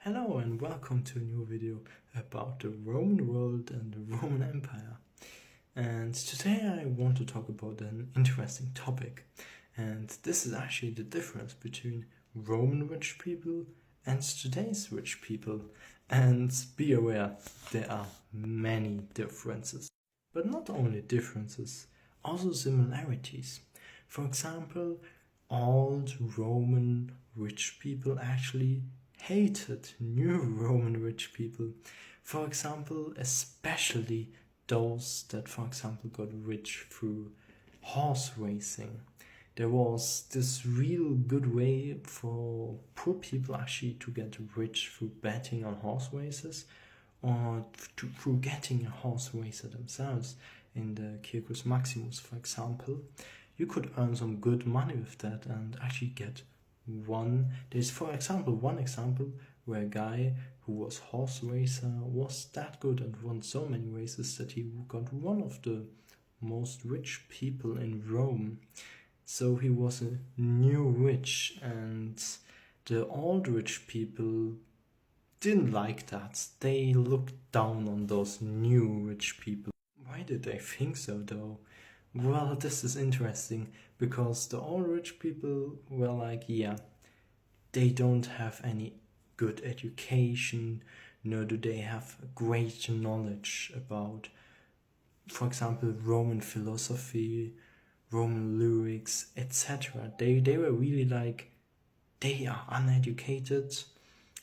Hello and welcome to a new video about the Roman world and the Roman Empire. And today I want to talk about an interesting topic. And this is actually the difference between Roman rich people and today's rich people. And be aware, there are many differences. But not only differences, also similarities. For example, old Roman rich people actually hated new Roman rich people. For example, especially those that, for example, got rich through horse racing. There was this real good way for poor people actually to get rich through betting on horse races or through getting a horse racer themselves. In the Circus Maximus, for example, you could earn some good money with that and actually get one. There's, for example, one example where a guy who was horse racer was that good and won so many races that he got one of the most rich people in Rome. So he was a new rich, and the old rich people didn't like that. They looked down on those new rich people. Why did they think so though? Well, this is interesting because the old rich people were like, yeah, they don't have any good education, nor do they have great knowledge about, for example, Roman philosophy, Roman lyrics, etc. They were really like, they are uneducated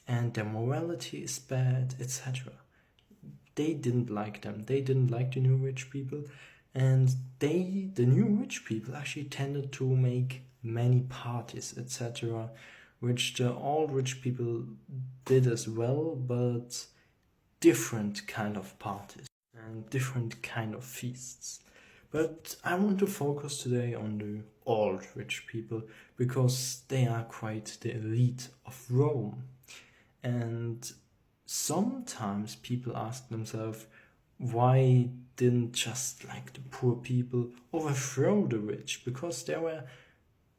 and their morality is bad, etc. They didn't like them. They didn't like the new rich people. And the new rich people actually tended to make many parties, etc., which the old rich people did as well, but different kind of parties and different kind of feasts. But I want to focus today on the old rich people because they are quite the elite of Rome. And sometimes people ask themselves, why didn't just like the poor people overthrow the rich? Because there were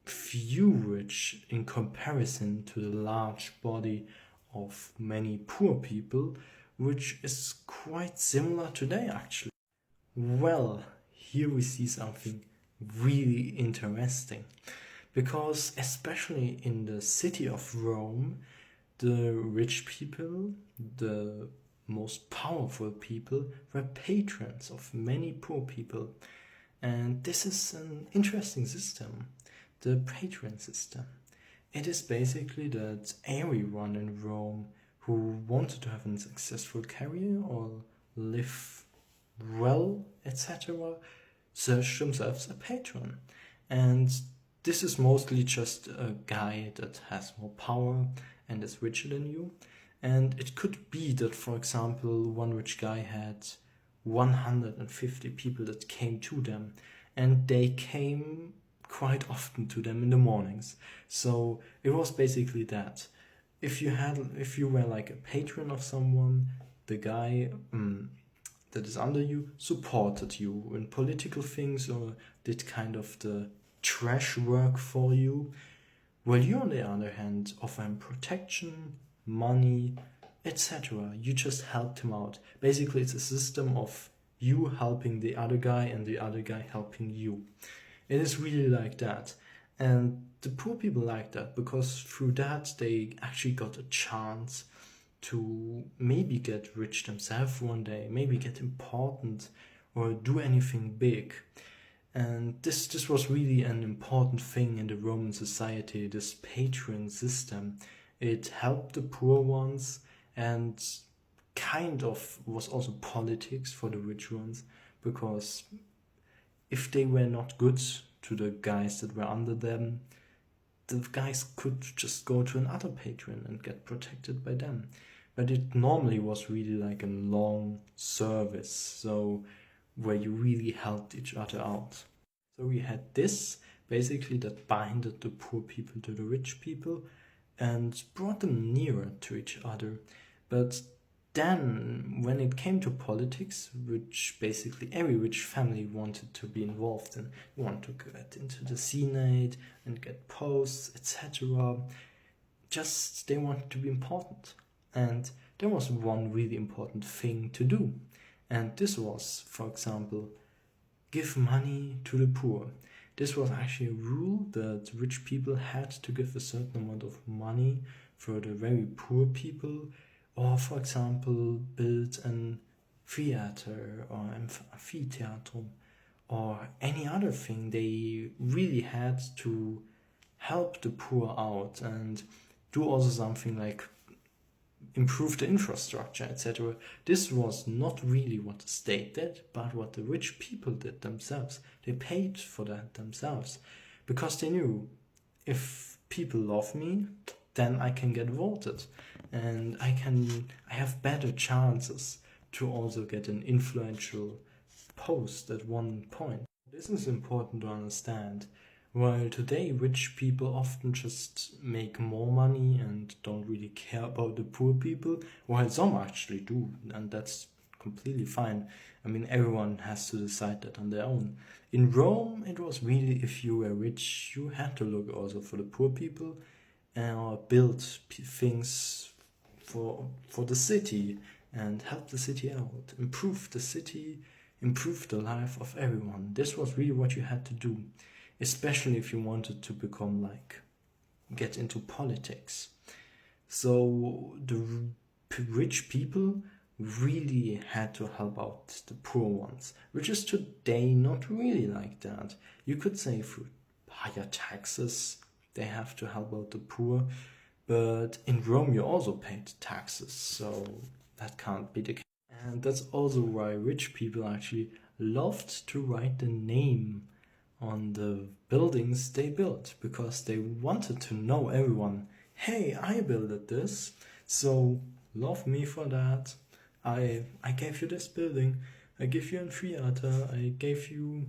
few rich in comparison to the large body of many poor people, which is quite similar today actually. Well, here we see something really interesting, because especially in the city of Rome, the rich people, the most powerful people, were patrons of many poor people. And this is an interesting system, the patron system. It is basically that everyone in Rome who wanted to have a successful career or live well, etc., searched themselves a patron. And this is mostly just a guy that has more power and is richer than you. And it could be that, for example, one rich guy had 150 people that came to them, and they came quite often to them in the mornings. So it was basically that. If you were like a patron of someone, the guy that is under you supported you in political things or did kind of the trash work for you. While you, on the other hand, offer him protection, money, etc. You just helped him out. Basically, it's a system of you helping the other guy and the other guy helping you. It is really like that. And the poor people like that because through that they actually got a chance to maybe get rich themselves one day, maybe get important or do anything big. And this was really an important thing in the Roman society, this patron system. It helped the poor ones and kind of was also politics for the rich ones, because if they were not good to the guys that were under them, the guys could just go to another patron and get protected by them. But it normally was really like a long service, so where you really helped each other out. So we had this basically that binded the poor people to the rich people and brought them nearer to each other. But then when it came to politics, which basically every rich family wanted to be involved in, want to get into the Senate and get posts, etc. Just they wanted to be important. And there was one really important thing to do. And this was, for example, give money to the poor. This was actually a rule that rich people had to give a certain amount of money for the very poor people, or for example, build an theater or amphitheater or any other thing. They really had to help the poor out and do also something like improve the infrastructure, etc. This was not really what the state did, but what the rich people did themselves. They paid for that themselves because they knew if people love me, then I can get voted and I have better chances to also get an influential post at one point. This is important to understand. While today rich people often just make more money and don't really care about the poor people, while some actually do, and that's completely fine. I mean, everyone has to decide that on their own. In Rome, it was really, if you were rich, you had to look also for the poor people or build things for the city and help the city out, improve the city, improve the life of everyone. This was really what you had to do, especially if you wanted to get into politics. So the rich people really had to help out the poor ones, which is today not really like that. You could say through higher taxes, they have to help out the poor, but in Rome you also paid taxes, so that can't be the case. And that's also why rich people actually loved to write the name on the buildings they built, because they wanted to know everyone, hey, I built this, so love me for that. I gave you this building, I gave you a theater, I gave you,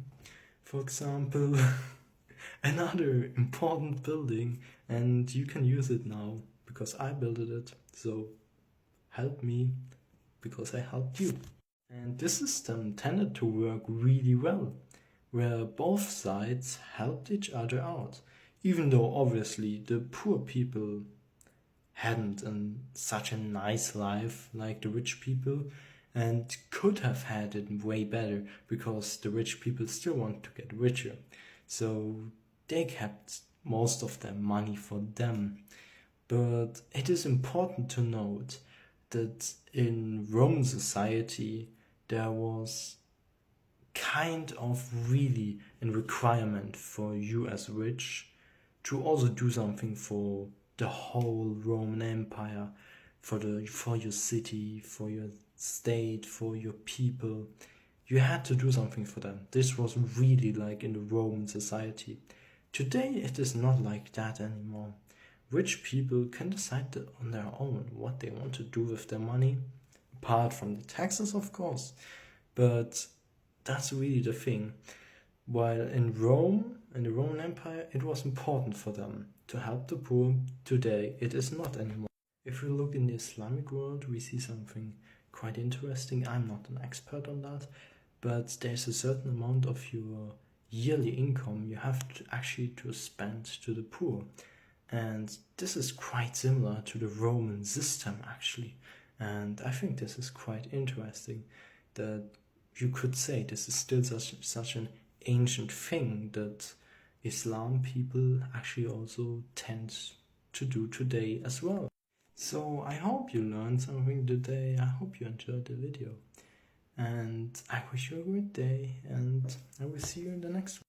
for example, another important building, and you can use it now because I built it, so help me because I helped you. And this system tended to work really well, where both sides helped each other out, even though obviously the poor people hadn't such a nice life like the rich people and could have had it way better, because the rich people still want to get richer. So they kept most of their money for them. But it is important to note that in Roman society there was kind of really a requirement for you as rich to also do something for the whole Roman Empire, for your city, for your state, for your people. You had to do something for them. This was really like in the Roman society. Today it is not like that anymore. Rich people can decide on their own what they want to do with their money, apart from the taxes, of course. But that's really the thing. While in Rome, in the Roman Empire, it was important for them to help the poor. Today, it is not anymore. If we look in the Islamic world, we see something quite interesting. I'm not an expert on that, but there's a certain amount of your yearly income you have to actually to spend to the poor. And this is quite similar to the Roman system, actually. And I think this is quite interesting that you could say this is still such an ancient thing that Islam people actually also tend to do today as well. So I hope you learned something today. I hope you enjoyed the video. And I wish you a great day, and I will see you in the next one.